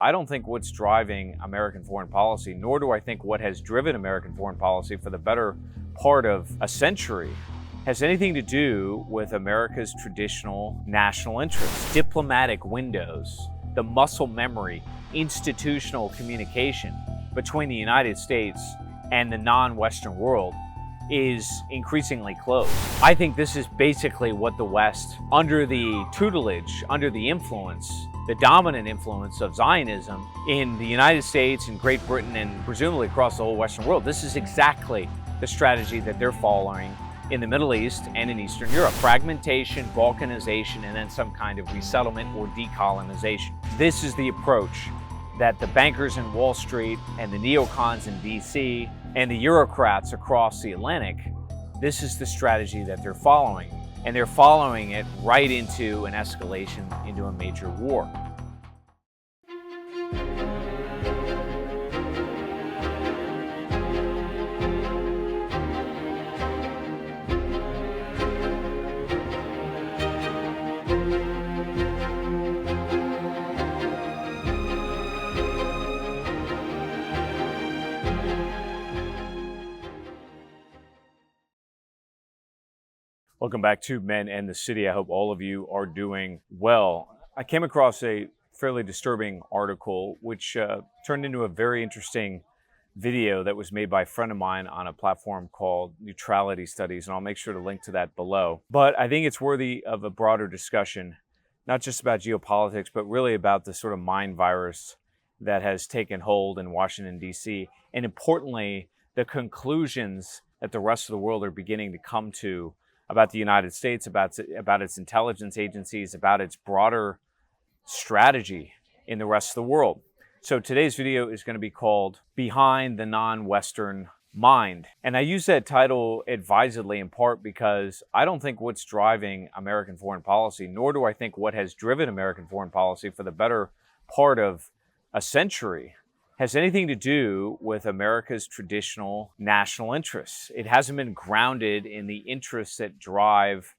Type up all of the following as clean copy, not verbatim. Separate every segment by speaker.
Speaker 1: I don't think what's driving American foreign policy, nor do I think what has driven American foreign policy for the better part of a century, has anything to do with America's traditional national interests. Diplomatic windows, the muscle memory, institutional communication between the United States and the non-Western world is increasingly closed. I think this is basically what the West, under the tutelage, under the influence, the dominant influence of Zionism in the United States and Great Britain and presumably across the whole Western world, this is exactly the strategy that they're following in the Middle East and in Eastern Europe. Fragmentation, Balkanization, and then some kind of resettlement or decolonization. This is the approach that the bankers in Wall Street and the neocons in DC and the Eurocrats across the Atlantic, this is the strategy that they're following. And they're following it right into an escalation into a major war. Welcome back to Men and the City. I hope all of you are doing well. I came across a fairly disturbing article which turned into a very interesting video that was made by a friend of mine on a platform called Neutrality Studies, and I'll make sure to link to that below. But I think it's worthy of a broader discussion, not just about geopolitics, but really about the sort of mind virus that has taken hold in Washington, D.C., and importantly, the conclusions that the rest of the world are beginning to come to about the United States, about its intelligence agencies, about its broader strategy in the rest of the world. So today's video is going to be called Behind the Non-Western Mind. And I use that title advisedly in part because I don't think what's driving American foreign policy, nor do I think what has driven American foreign policy for the better part of a century, has anything to do with America's traditional national interests. It hasn't been grounded in the interests that drive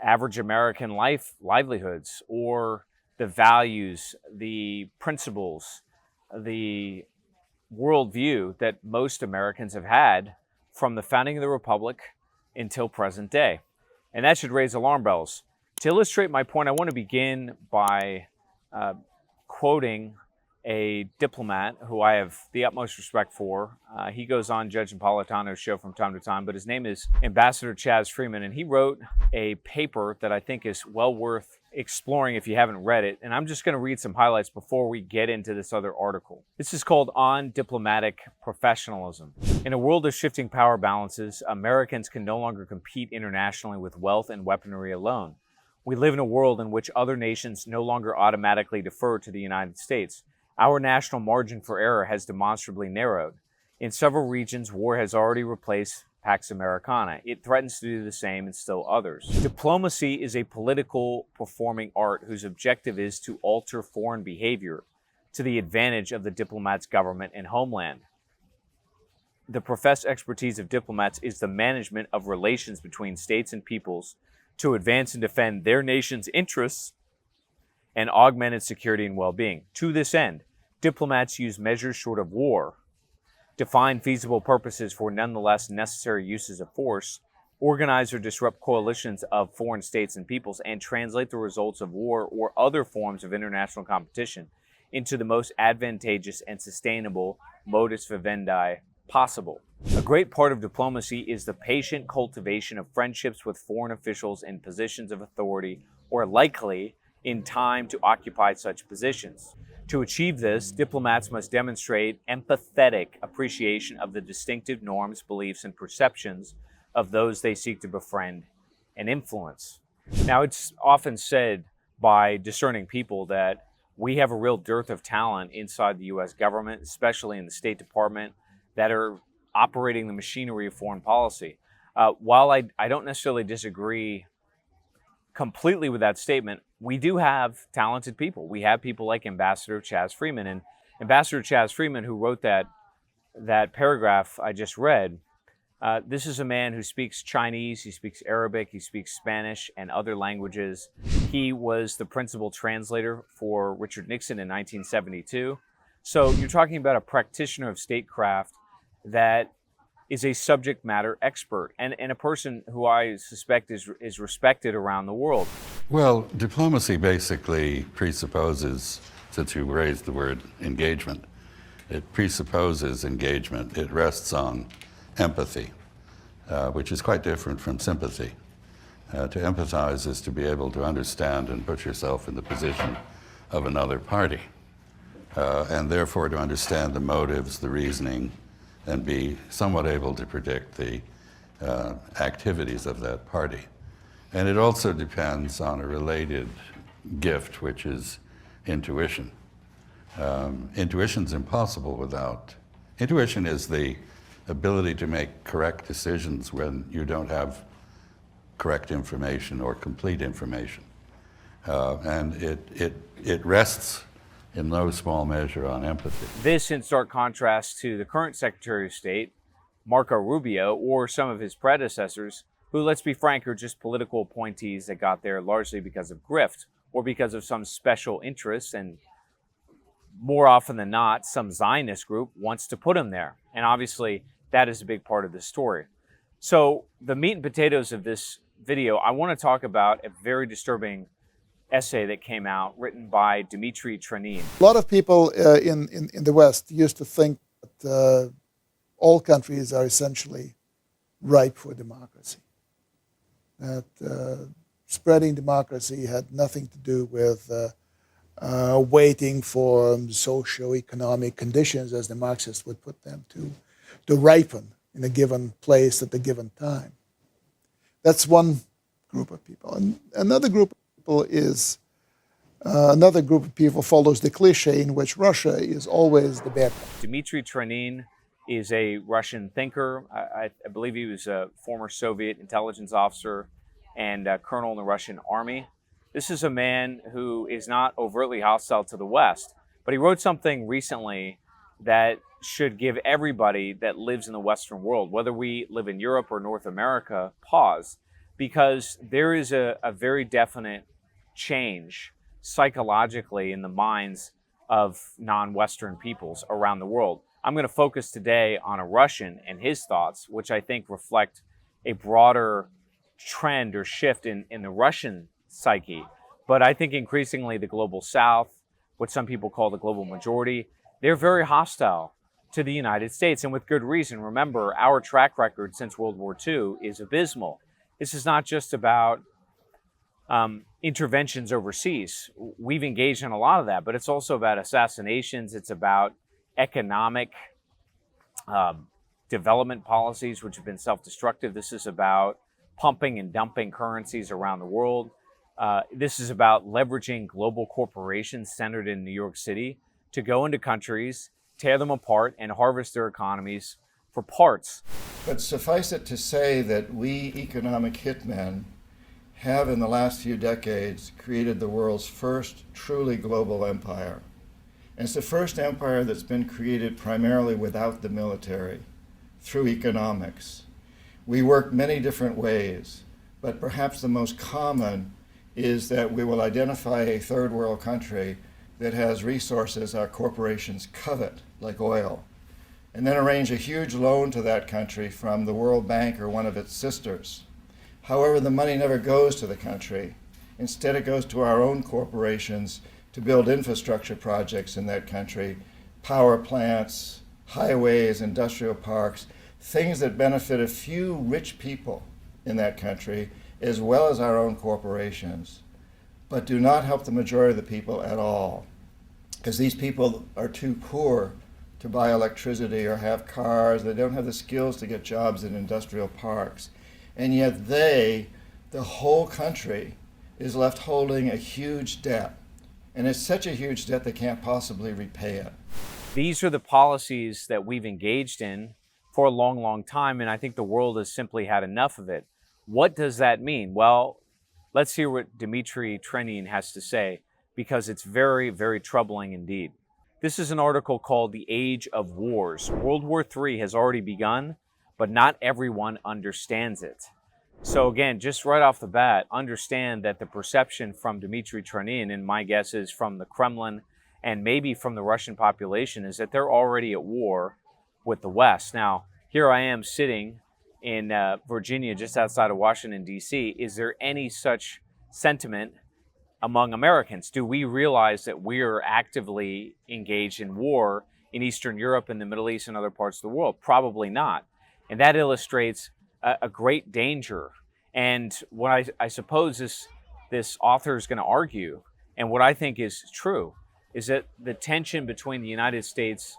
Speaker 1: average American livelihoods, or the values, the principles, the worldview that most Americans have had from the founding of the Republic until present day. And that should raise alarm bells. To illustrate my point, I want to begin by quoting a diplomat who I have the utmost respect for. He goes on Judge Napolitano's show from time to time, but his name is Ambassador Chaz Freeman, and he wrote a paper that I think is well worth exploring if you haven't read it. And I'm just going to read some highlights before we get into this other article. This is called On Diplomatic Professionalism. In a world of shifting power balances, Americans can no longer compete internationally with wealth and weaponry alone. We live in a world in which other nations no longer automatically defer to the United States. Our national margin for error has demonstrably narrowed. In several regions, war has already replaced Pax Americana. It threatens to do the same in still others. Diplomacy is a political performing art whose objective is to alter foreign behavior to the advantage of the diplomat's government and homeland. The professed expertise of diplomats is the management of relations between states and peoples to advance and defend their nation's interests and augment its security and well-being. To this end, diplomats use measures short of war, define feasible purposes for nonetheless necessary uses of force, organize or disrupt coalitions of foreign states and peoples, and translate the results of war or other forms of international competition into the most advantageous and sustainable modus vivendi possible. A great part of diplomacy is the patient cultivation of friendships with foreign officials in positions of authority, or likely in time to occupy such positions. To achieve this, diplomats must demonstrate empathetic appreciation of the distinctive norms, beliefs, and perceptions of those they seek to befriend and influence. Now, it's often said by discerning people that we have a real dearth of talent inside the U.S. government, especially in the State Department, that are operating the machinery of foreign policy. While I don't necessarily disagree completely with that statement, we do have talented people. We have people like Ambassador Chaz Freeman. And Ambassador Chaz Freeman, who wrote that paragraph I just read, this is a man who speaks Chinese, he speaks Arabic, he speaks Spanish and other languages. He was the principal translator for Richard Nixon in 1972. So you're talking about a practitioner of statecraft that is a subject matter expert and a person who I suspect is respected around the world.
Speaker 2: Well, diplomacy basically presupposes, since you raised the word engagement, it presupposes engagement. It rests on empathy, which is quite different from sympathy. To empathize is to be able to understand and put yourself in the position of another party, and therefore to understand the motives, the reasoning, and be somewhat able to predict the activities of that party. And it also depends on a related gift, which is intuition. Intuition's impossible without. Intuition is the ability to make correct decisions when you don't have correct information or complete information. And it rests in no small measure on empathy.
Speaker 1: This in stark contrast to the current Secretary of State, Marco Rubio, or some of his predecessors, who, let's be frank, are just political appointees that got there largely because of grift or because of some special interests, and more often than not, some Zionist group wants to put them there. And obviously, that is a big part of the story. So the meat and potatoes of this video, I want to talk about a very disturbing essay that came out written by Dmitri Trenin.
Speaker 3: A lot of people in the West used to think that all countries are essentially ripe for democracy. That spreading democracy had nothing to do with waiting for socio-economic conditions, as the Marxists would put them, to ripen in a given place at a given time. That's one group of people. And another group of people is, another group of people follows the cliche in which Russia is always the bad guy.
Speaker 1: Dmitri Trenin is a Russian thinker. I believe he was a former Soviet intelligence officer and a colonel in the Russian army. This is a man who is not overtly hostile to the West, but he wrote something recently that should give everybody that lives in the Western world, whether we live in Europe or North America, pause, because there is a very definite change psychologically in the minds of non-Western peoples around the world. I'm going to focus today on a Russian and his thoughts, which I think reflect a broader trend or shift in the Russian psyche. But I think increasingly the global South, what some people call the global majority, they're very hostile to the United States, and with good reason. Remember, our track record since World War II is abysmal. This is not just about interventions overseas. We've engaged in a lot of that, but it's also about assassinations. It's about economic development policies, which have been self-destructive. This is about pumping and dumping currencies around the world. This is about leveraging global corporations centered in New York City to go into countries, tear them apart, and harvest their economies for parts.
Speaker 4: But suffice it to say that we economic hitmen have in the last few decades created the world's first truly global empire. And it's the first empire that's been created primarily without the military, through economics. We work many different ways, but perhaps the most common is that we will identify a third world country that has resources our corporations covet, like oil, and then arrange a huge loan to that country from the World Bank or one of its sisters. However, the money never goes to the country. Instead, it goes to our own corporations to build infrastructure projects in that country, power plants, highways, industrial parks, things that benefit a few rich people in that country, as well as our own corporations, but do not help the majority of the people at all, because these people are too poor to buy electricity or have cars. They don't have the skills to get jobs in industrial parks. And yet the whole country, is left holding a huge debt. And it's such a huge debt they can't possibly repay it.
Speaker 1: These are the policies that we've engaged in for a long, long time, and I think the world has simply had enough of it. What does that mean? Well, let's hear what Dmitri Trenin has to say, because it's very, very troubling indeed. This is an article called The Age of Wars. World War III has already begun, but not everyone understands it. So again, just right off the bat, understand that the perception from Dmitri Trenin, and my guess is from the Kremlin and maybe from the Russian population, is that they're already at war with the West. Now, here I am sitting in Virginia, just outside of Washington, D.C. Is there any such sentiment among Americans? Do we realize that we're actively engaged in war in Eastern Europe and the Middle East and other parts of the world? Probably not. And that illustrates a great danger. And what I suppose this author is going to argue, and what I think is true, is that the tension between the United States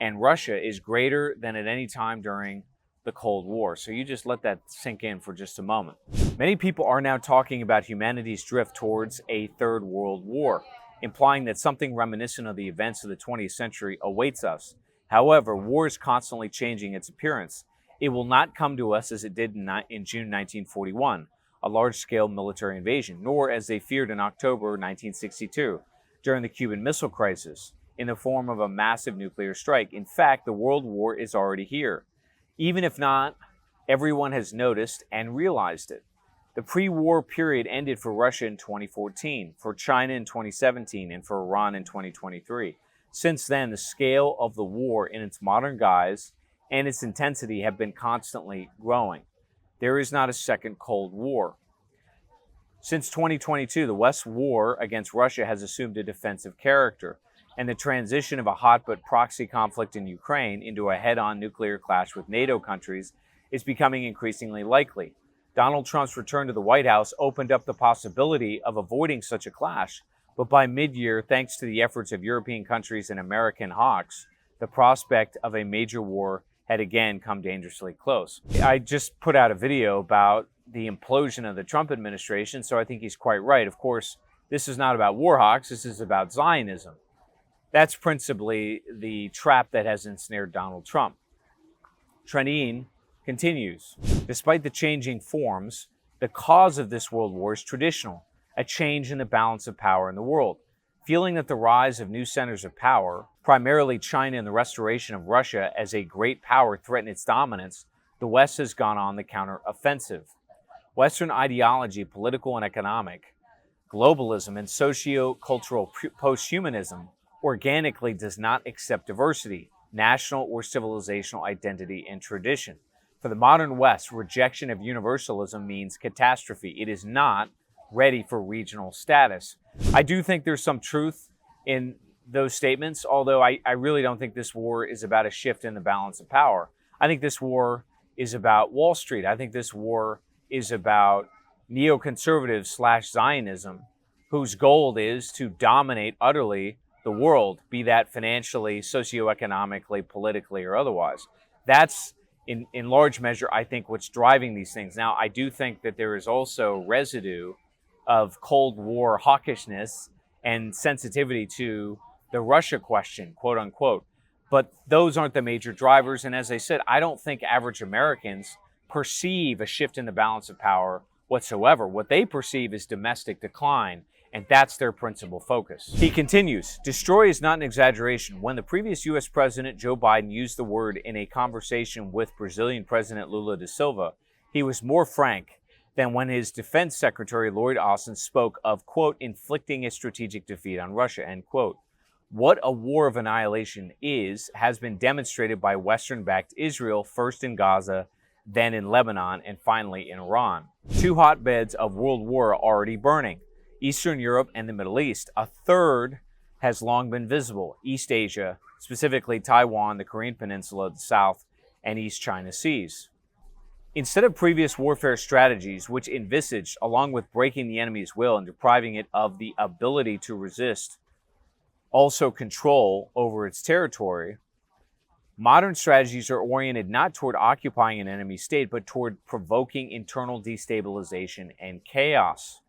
Speaker 1: and Russia is greater than at any time during the Cold War. So you just let that sink in for just a moment. Many people are now talking about humanity's drift towards a third world war, implying that something reminiscent of the events of the 20th century awaits us. However, war is constantly changing its appearance. It will not come to us as it did in June 1941, a large-scale military invasion, nor as they feared in October 1962, during the Cuban Missile Crisis, in the form of a massive nuclear strike. In fact, the World War is already here. Even if not, everyone has noticed and realized it. The pre-war period ended for Russia in 2014, for China in 2017, and for Iran in 2023. Since then, the scale of the war in its modern guise and its intensity have been constantly growing. There is not a second Cold War. Since 2022, the West's war against Russia has assumed a defensive character, and the transition of a hot but proxy conflict in Ukraine into a head-on nuclear clash with NATO countries is becoming increasingly likely. Donald Trump's return to the White House opened up the possibility of avoiding such a clash, but by mid-year, thanks to the efforts of European countries and American hawks, the prospect of a major war had again come dangerously close. I just put out a video about the implosion of the Trump administration, so I think he's quite right. Of course, this is not about war hawks, this is about Zionism. That's principally the trap that has ensnared Donald Trump. Trenin continues. Despite the changing forms, the cause of this world war is traditional, a change in the balance of power in the world. Feeling that the rise of new centers of power, primarily China and the restoration of Russia as a great power threaten its dominance, the West has gone on the counter-offensive. Western ideology, political and economic, globalism, and socio-cultural posthumanism organically does not accept diversity, national or civilizational identity and tradition. For the modern West, rejection of universalism means catastrophe. It is not ready for regional status. I do think there's some truth in those statements, although I really don't think this war is about a shift in the balance of power. I think this war is about Wall Street. I think this war is about neoconservatives / Zionism, whose goal is to dominate utterly the world, be that financially, socioeconomically, politically, or otherwise. That's, in large measure, I think, what's driving these things. Now, I do think that there is also residue of Cold War hawkishness and sensitivity to the Russia question, quote unquote. But those aren't the major drivers. And as I said, I don't think average Americans perceive a shift in the balance of power whatsoever. What they perceive is domestic decline, and that's their principal focus. He continues, destroy is not an exaggeration. When the previous U.S. President Joe Biden used the word in a conversation with Brazilian President Lula da Silva, he was more frank than when his Defense Secretary Lloyd Austin spoke of, quote, inflicting a strategic defeat on Russia, end quote. What a war of annihilation has been demonstrated by Western-backed Israel, first in Gaza, then in Lebanon, and finally in Iran. Two hotbeds of world war are already burning, Eastern Europe and the Middle East. A third has long been visible, East Asia, specifically Taiwan, the Korean Peninsula, the South, and East China Seas. Instead of previous warfare strategies, which envisaged, along with breaking the enemy's will and depriving it of the ability to resist, also control over its territory, modern strategies are oriented not toward occupying an enemy state, but toward provoking internal destabilization and chaos.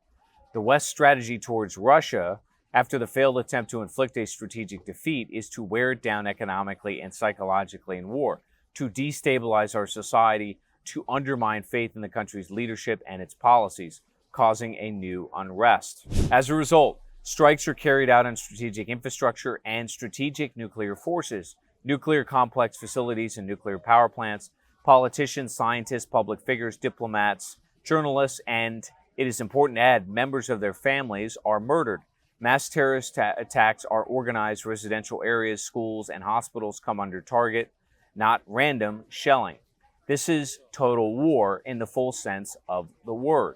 Speaker 1: The West's strategy towards Russia, after the failed attempt to inflict a strategic defeat, is to wear it down economically and psychologically in war, to destabilize our society, to undermine faith in the country's leadership and its policies, causing a new unrest. As a result, strikes are carried out on strategic infrastructure and strategic nuclear forces, nuclear complex facilities and nuclear power plants, politicians, scientists, public figures, diplomats, journalists, and it is important to add, members of their families are murdered. Mass terrorist attacks are organized. Residential areas, schools, and hospitals come under target, not random shelling. This is total war in the full sense of the word.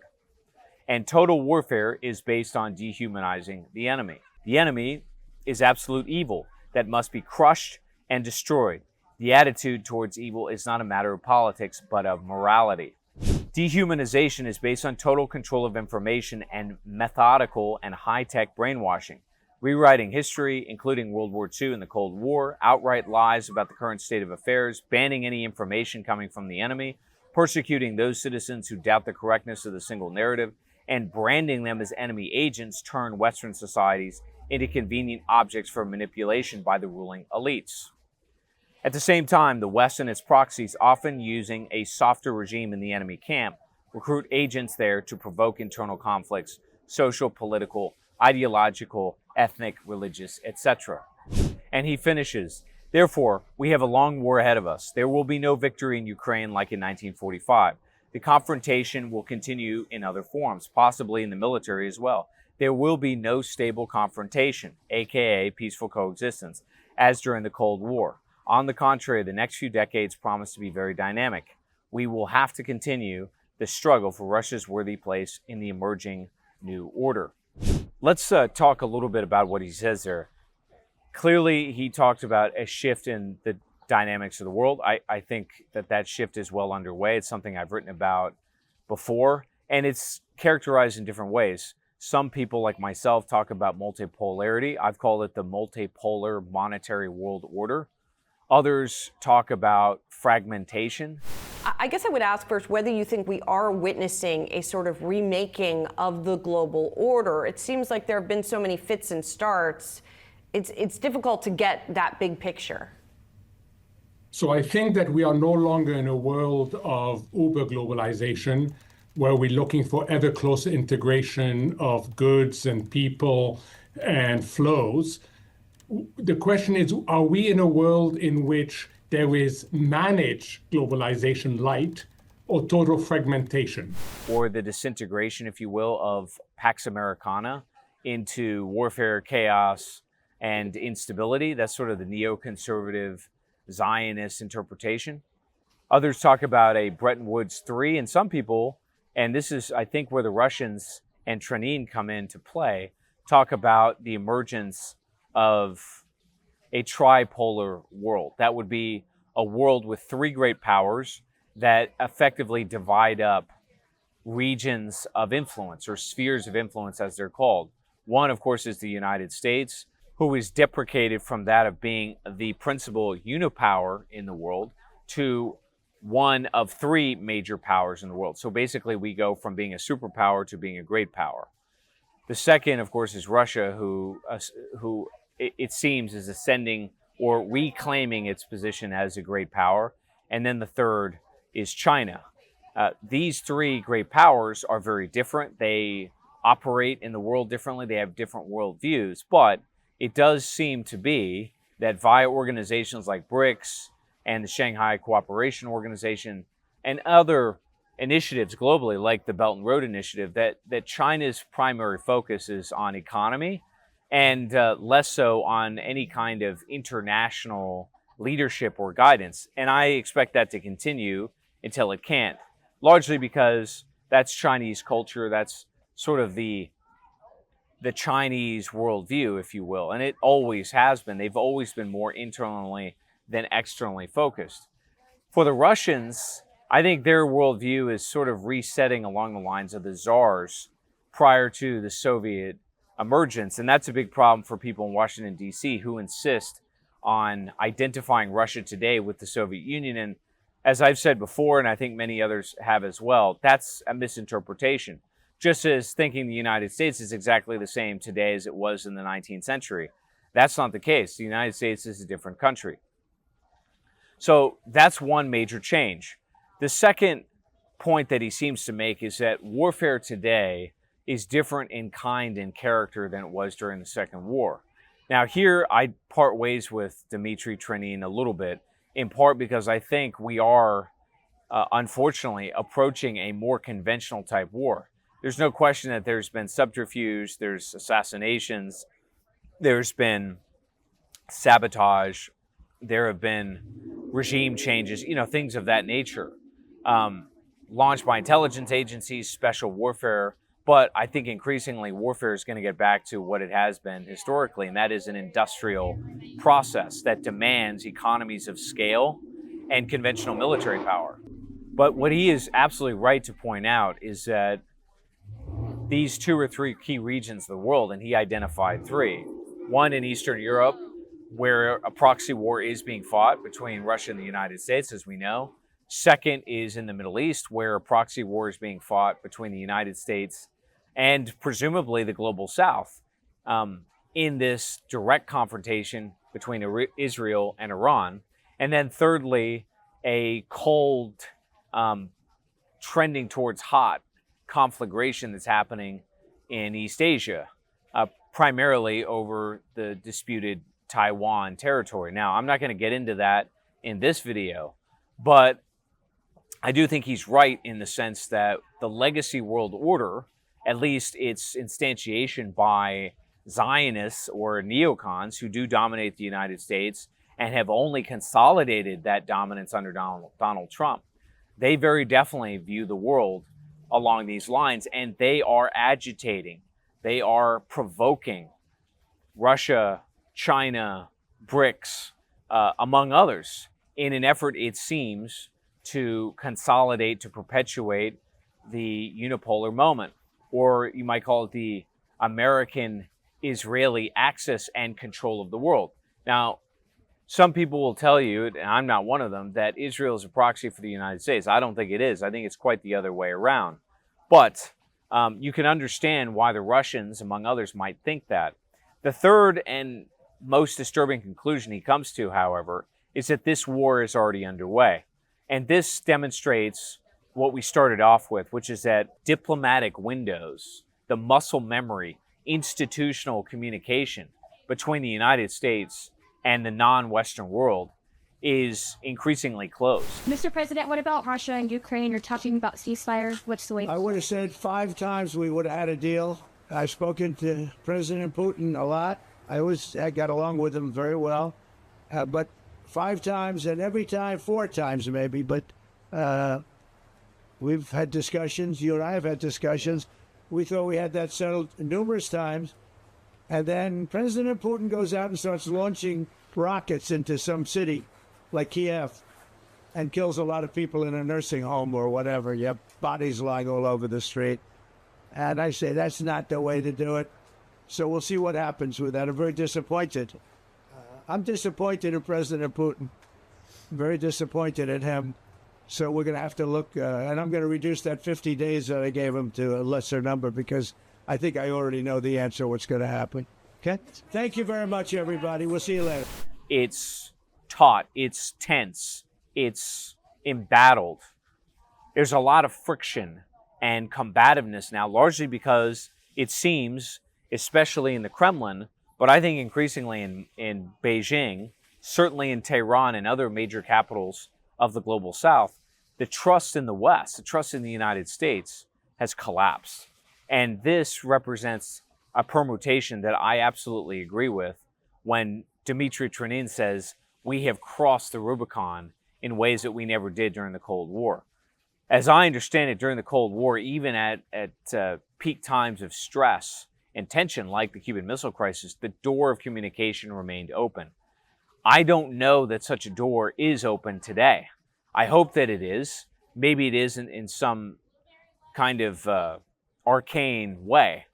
Speaker 1: And total warfare is based on dehumanizing the enemy. The enemy is absolute evil that must be crushed and destroyed. The attitude towards evil is not a matter of politics, but of morality. Dehumanization is based on total control of information and methodical and high-tech brainwashing. Rewriting history, including World War II and the Cold War, outright lies about the current state of affairs, banning any information coming from the enemy, persecuting those citizens who doubt the correctness of the single narrative, and branding them as enemy agents turn Western societies into convenient objects for manipulation by the ruling elites. At the same time, the West and its proxies, often using a softer regime in the enemy camp, recruit agents there to provoke internal conflicts, social, political, ideological, ethnic, religious, etc. And he finishes, therefore, we have a long war ahead of us. There will be no victory in Ukraine like in 1945. The confrontation will continue in other forms, possibly in the military as well. There will be no stable confrontation, aka peaceful coexistence, as during the Cold War. On the contrary, the next few decades promise to be very dynamic. We will have to continue the struggle for Russia's worthy place in the emerging new order. Let's talk a little bit about what he says there. Clearly, he talked about a shift in the dynamics of the world. I think that shift is well underway. It's something I've written about before, and it's characterized in different ways. Some people, like myself, talk about multipolarity. I've called it the multipolar monetary world order. Others talk about fragmentation.
Speaker 5: I guess I would ask first whether you think we are witnessing a sort of remaking of the global order. It seems like there have been so many fits and starts. It's difficult to get that big picture.
Speaker 6: So I think that we are no longer in a world of uber globalization where we're looking for ever closer integration of goods and people and flows. The question is, are we in a world in which there is managed globalization light or total fragmentation?
Speaker 1: Or the disintegration, if you will, of Pax Americana into warfare, chaos, and instability. That's sort of the neoconservative Zionist interpretation. Others talk about a Bretton Woods III, and some people, and this is, I think, where the Russians and Trenin come into play, talk about the emergence of a tripolar world. That would be a world with three great powers that effectively divide up regions of influence, or spheres of influence as they're called. One, of course, is the United States, who is deprecated from that of being the principal unipower in the world to one of three major powers in the world. So basically we go from being a superpower to being a great power. The second, of course, is Russia, who it seems is ascending or reclaiming its position as a great power. And then the third is China. These three great powers are very different. They operate in the world differently. They have different worldviews, but it does seem to be that via organizations like BRICS and the Shanghai Cooperation Organization and other initiatives globally, like the Belt and Road Initiative, that China's primary focus is on economy and less so on any kind of international leadership or guidance. And I expect that to continue until it can't, largely because that's Chinese culture. That's sort of the Chinese worldview, if you will, and it always has been. They've always been more internally than externally focused. For the Russians, I think their worldview is sort of resetting along the lines of the czars prior to the Soviet emergence, and that's a big problem for people in Washington, D.C., who insist on identifying Russia today with the Soviet Union. And as I've said before, and I think many others have as well, that's a misinterpretation. Just as thinking the United States is exactly the same today as it was in the 19th century. That's not the case. The United States is a different country. So that's one major change. The second point that he seems to make is that warfare today is different in kind and character than it was during the Second War. Now here I part ways with Dmitri Trenin a little bit, in part because I think we are unfortunately, approaching a more conventional type war. There's no question that there's been subterfuge, there's assassinations, there's been sabotage, there have been regime changes, things of that nature, launched by intelligence agencies, special warfare. But I think increasingly warfare is going to get back to what it has been historically, and that is an industrial process that demands economies of scale and conventional military power. But what he is absolutely right to point out is that these 2 or 3 key regions of the world, and he identified 3. One in Eastern Europe, where a proxy war is being fought between Russia and the United States, as we know. Second is in the Middle East, where a proxy war is being fought between the United States and presumably the global South, in this direct confrontation between Israel and Iran. And then thirdly, a cold, trending towards hot conflagration that's happening in East Asia, primarily over the disputed Taiwan territory. Now, I'm not going to get into that in this video, but I do think he's right in the sense that the legacy world order, at least its instantiation by Zionists or neocons who do dominate the United States and have only consolidated that dominance under Donald Trump, they very definitely view the world along these lines, and they are agitating, they are provoking Russia, China, BRICS, among others, in an effort, it seems, to consolidate, to perpetuate the unipolar moment, or you might call it the American-Israeli axis and control of the world. Now, some people will tell you, and I'm not one of them, that Israel is a proxy for the United States. I don't think it is. I think it's quite the other way around. But you can understand why the Russians, among others, might think that. The third and most disturbing conclusion he comes to, however, is that this war is already underway. And this demonstrates what we started off with, which is that diplomatic windows, the muscle memory, institutional communication between the United States and the non-Western world is increasingly closed.
Speaker 7: Mr. President, what about Russia and Ukraine? You're talking about ceasefires. What's the way?
Speaker 8: I would have said 5 times we would have had a deal. I've spoken to President Putin a lot. I got along with him very well. But 5 times, and every time 4 times maybe. But we've had discussions. You and I have had discussions. We thought we had that settled numerous times. And then President Putin goes out and starts launching rockets into some city like Kiev and kills a lot of people in a nursing home or whatever. You have bodies lying all over the street. And I say that's not the way to do it. So we'll see what happens with that. I'm very disappointed. I'm disappointed in President Putin. I'm very disappointed in him. So we're going to have to look, and I'm going to reduce that 50 days that I gave him to a lesser number because I think I already know the answer what's going to happen. Okay? Thank you very much, everybody. We'll see you later.
Speaker 1: It's taut, it's tense, it's embattled. There's a lot of friction and combativeness now, largely because it seems, especially in the Kremlin, but I think increasingly in Beijing, certainly in Tehran and other major capitals of the global South, the trust in the West, the trust in the United States has collapsed. And this represents a permutation that I absolutely agree with when Dmitri Trenin says we have crossed the Rubicon in ways that we never did during the Cold War. As I understand it, during the Cold War, even at peak times of stress and tension like the Cuban Missile Crisis, the door of communication remained open. I don't know that such a door is open today. I hope that it is. Maybe it isn't in some kind of arcane way.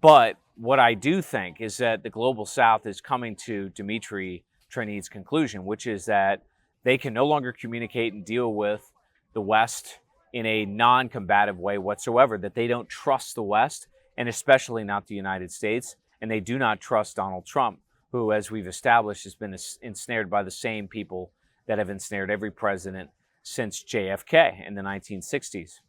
Speaker 1: But what I do think is that the global South is coming to Dmitri Trenin's conclusion, which is that they can no longer communicate and deal with the West in a non-combative way whatsoever, that they don't trust the West, and especially not the United States, and they do not trust Donald Trump, who, as we've established, has been ensnared by the same people that have ensnared every president since JFK in the 1960s.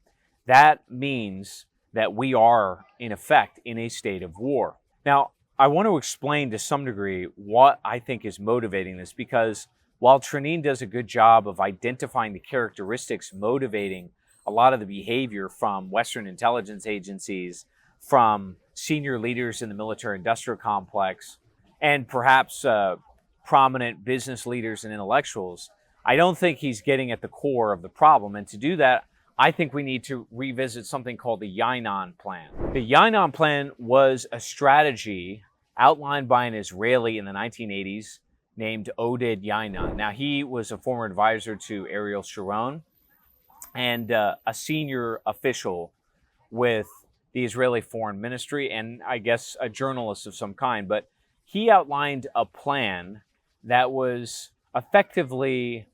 Speaker 1: That means that we are, in effect, in a state of war. Now, I want to explain to some degree what I think is motivating this, because while Trenin does a good job of identifying the characteristics motivating a lot of the behavior from Western intelligence agencies, from senior leaders in the military-industrial complex, and perhaps prominent business leaders and intellectuals, I don't think he's getting at the core of the problem. And to do that, I think we need to revisit something called the Yinon Plan. The Yinon Plan was a strategy outlined by an Israeli in the 1980s named Oded Yinon. Now, he was a former advisor to Ariel Sharon and a senior official with the Israeli Foreign Ministry, and I guess a journalist of some kind. But he outlined a plan that was effectively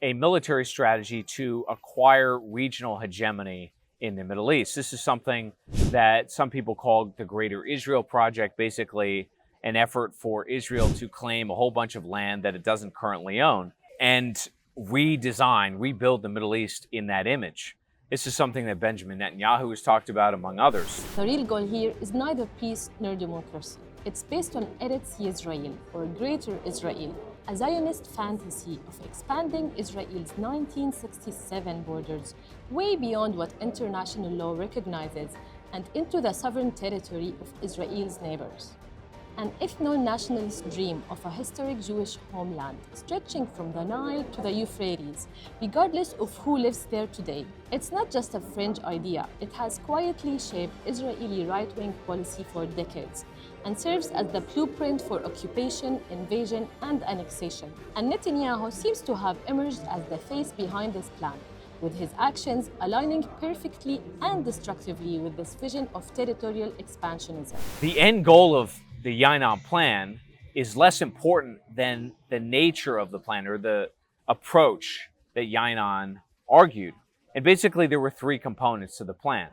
Speaker 1: a military strategy to acquire regional hegemony in the Middle East. This is something that some people call the Greater Israel Project, basically an effort for Israel to claim a whole bunch of land that it doesn't currently own and rebuild the Middle East in that image. This is something that Benjamin Netanyahu has talked about, among others.
Speaker 9: The real goal here is neither peace nor democracy. It's based on Eretz Yisrael, or Greater Israel, a Zionist fantasy of expanding Israel's 1967 borders way beyond what international law recognizes and into the sovereign territory of Israel's neighbors. An ethno-nationalist dream of a historic Jewish homeland stretching from the Nile to the Euphrates, regardless of who lives there today. It's not just a fringe idea, it has quietly shaped Israeli right-wing policy for decades and serves as the blueprint for occupation, invasion, and annexation. And Netanyahu seems to have emerged as the face behind this plan, with his actions aligning perfectly and destructively with this vision of territorial expansionism.
Speaker 1: The end goal of the Yinon Plan is less important than the nature of the plan or the approach that Yinon argued. And basically, there were three components to the plan.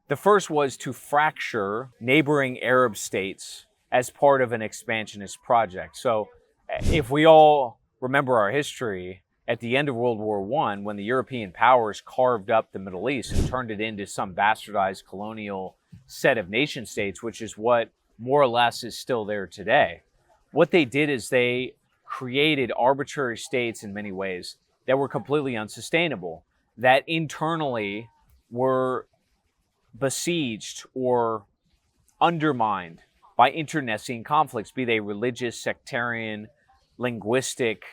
Speaker 1: The first was to fracture neighboring Arab states as part of an expansionist project. So if we all remember our history, at the end of World War I, when the European powers carved up the Middle East and turned it into some bastardized colonial set of nation states, which is what more or less is still there today, what they did is they created arbitrary states in many ways that were completely unsustainable, that internally were besieged or undermined by internecine conflicts, be they religious, sectarian, linguistic,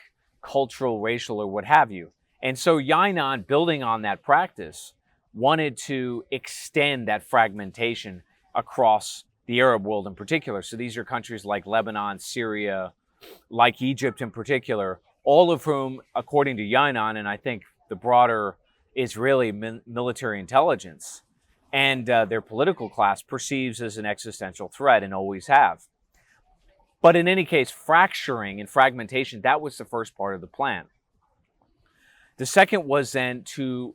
Speaker 1: cultural, racial, or what have you. And so Yinon, building on that practice, wanted to extend that fragmentation across the Arab world in particular. So these are countries like Lebanon, Syria, like Egypt in particular, all of whom, according to Yinon, and I think the broader Israeli military intelligence and their political class, perceives as an existential threat and always have. But in any case, fracturing and fragmentation, that was the first part of the plan. The second was then to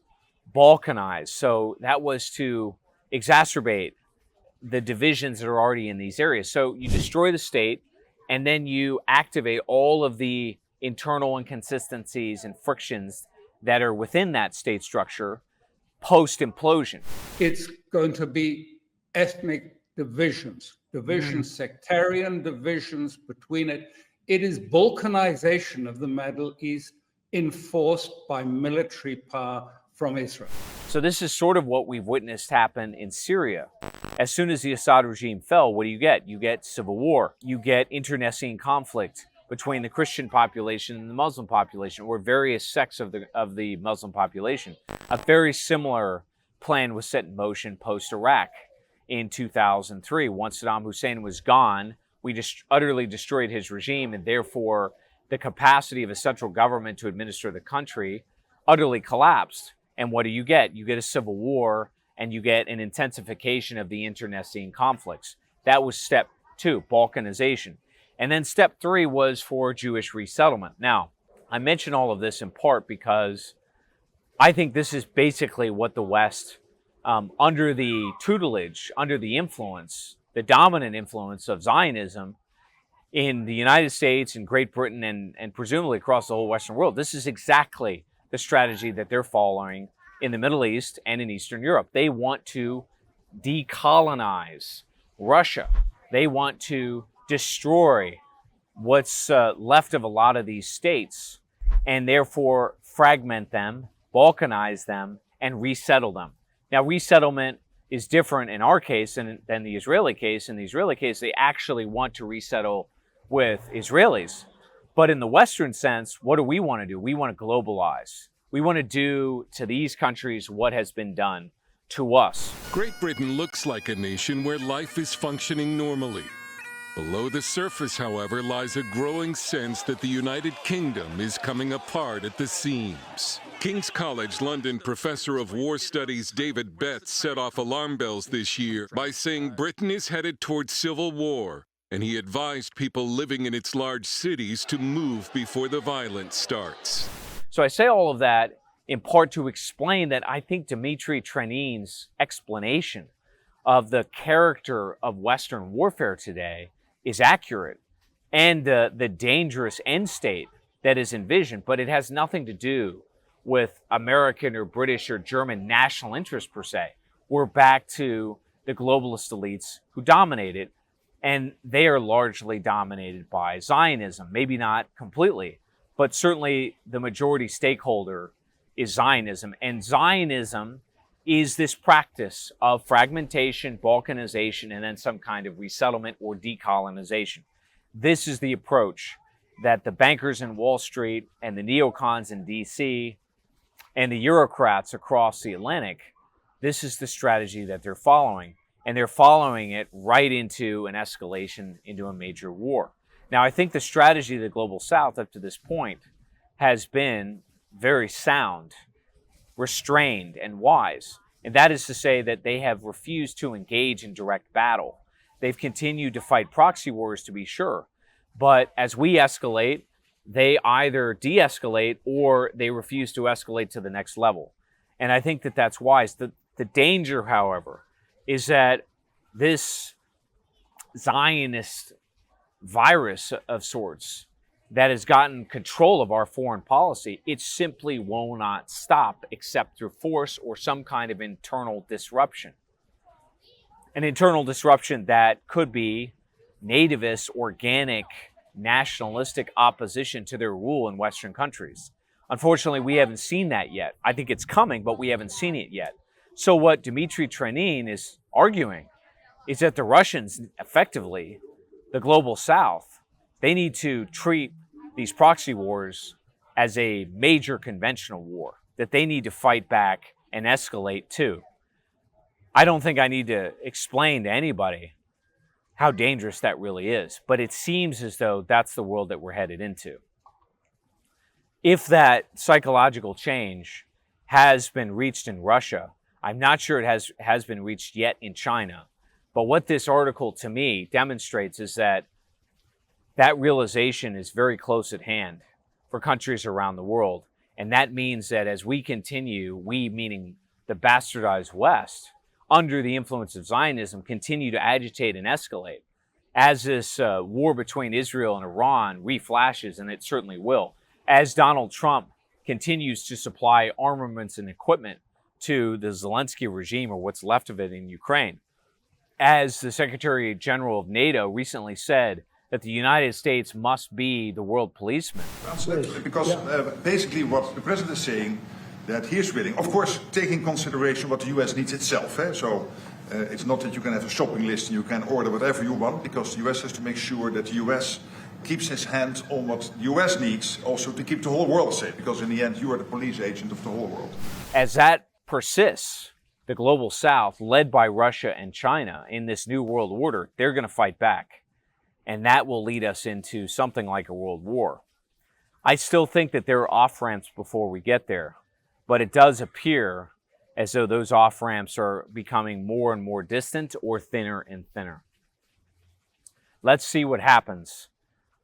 Speaker 1: balkanize. So that was to exacerbate the divisions that are already in these areas. So you destroy the state, and then you activate all of the internal inconsistencies and frictions that are within that state structure post-implosion.
Speaker 10: It's going to be ethnic divisions, sectarian divisions between it. It is balkanization of the Middle East enforced by military power from Israel.
Speaker 1: So this is sort of what we've witnessed happen in Syria. As soon as the Assad regime fell, what do? You get civil war. You get internecine conflict between the Christian population and the Muslim population, or various sects of the Muslim population. A very similar plan was set in motion post-Iraq in 2003. Once Saddam Hussein was gone, we just utterly destroyed his regime, and therefore the capacity of a central government to administer the country utterly collapsed. And what do? You get a civil war, and you get an intensification of the internecine conflicts. That was step 2, balkanization. And then step 3 was for Jewish resettlement. Now, I mention all of this in part because I think this is basically what the West, under the tutelage, under the influence, the dominant influence of Zionism in the United States and Great Britain and presumably across the whole Western world, this is exactly the strategy that they're following in the Middle East and in Eastern Europe. They want to decolonize Russia. They want to destroy what's left of a lot of these states and therefore fragment them, balkanize them, and resettle them. Now, resettlement is different in our case than the Israeli case. In the Israeli case, they actually want to resettle with Israelis. But in the Western sense, what do we want to do? We want to globalize. We want to do to these countries what has been done to us.
Speaker 11: Great Britain looks like a nation where life is functioning normally. Below the surface, however, lies a growing sense that the United Kingdom is coming apart at the seams. King's College London professor of war studies David Betts set off alarm bells this year by saying Britain is headed towards civil war, and he advised people living in its large cities to move before the violence starts.
Speaker 1: So I say all of that in part to explain that I think Dmitri Trenin's explanation of the character of Western warfare today is accurate, and the dangerous end state that is envisioned, but it has nothing to do with American or British or German national interest per se. We're back to the globalist elites who dominate it, and they are largely dominated by Zionism. Maybe not completely, but certainly the majority stakeholder is Zionism. And Zionism is this practice of fragmentation, balkanization, and then some kind of resettlement or decolonization. This is the approach that the bankers in Wall Street and the neocons in DC and the Eurocrats across the Atlantic, this is the strategy that they're following. And they're following it right into an escalation, into a major war. Now, I think the strategy of the Global South up to this point has been very sound, restrained, and wise. And that is to say that they have refused to engage in direct battle. They've continued to fight proxy wars, to be sure. But as we escalate, they either de-escalate or they refuse to escalate to the next level. And I think that that's wise. The danger, however, is that this Zionist virus of sorts that has gotten control of our foreign policy, it simply will not stop except through force or some kind of internal disruption. An internal disruption that could be nativist, organic, nationalistic opposition to their rule in Western countries. Unfortunately, we haven't seen that yet. I think it's coming, but we haven't seen it yet. So what Dmitri Trenin is arguing is that the Russians, effectively, the Global South, they need to treat these proxy wars as a major conventional war, that they need to fight back and escalate too. I don't think I need to explain to anybody how dangerous that really is, but it seems as though that's the world that we're headed into. If that psychological change has been reached in Russia, I'm not sure it has been reached yet in China. But what this article to me demonstrates is that realization is very close at hand for countries around the world. And that means that as we continue, we meaning the bastardized West, under the influence of Zionism, continue to agitate and escalate, as this war between Israel and Iran reflashes, and it certainly will, as Donald Trump continues to supply armaments and equipment to the Zelensky regime, or what's left of it in Ukraine, as the Secretary General of NATO recently said that the United States must be the world policeman.
Speaker 12: Because basically what the president is saying, that he is willing, of course, taking consideration what the US needs itself. So it's not that you can have a shopping list and you can order whatever you want, because the US has to make sure that the US keeps his hand on what the US needs, also to keep the whole world safe, because in the end you are the police agent of the whole world.
Speaker 1: As that persists, the Global South, led by Russia and China in this new world order, they're going to fight back. And that will lead us into something like a world war. I still think that there are off-ramps before we get there, but it does appear as though those off-ramps are becoming more and more distant or thinner and thinner. Let's see what happens,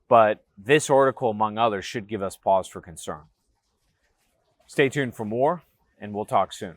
Speaker 1: but this article, among others, should give us pause for concern. Stay tuned for more, and we'll talk soon.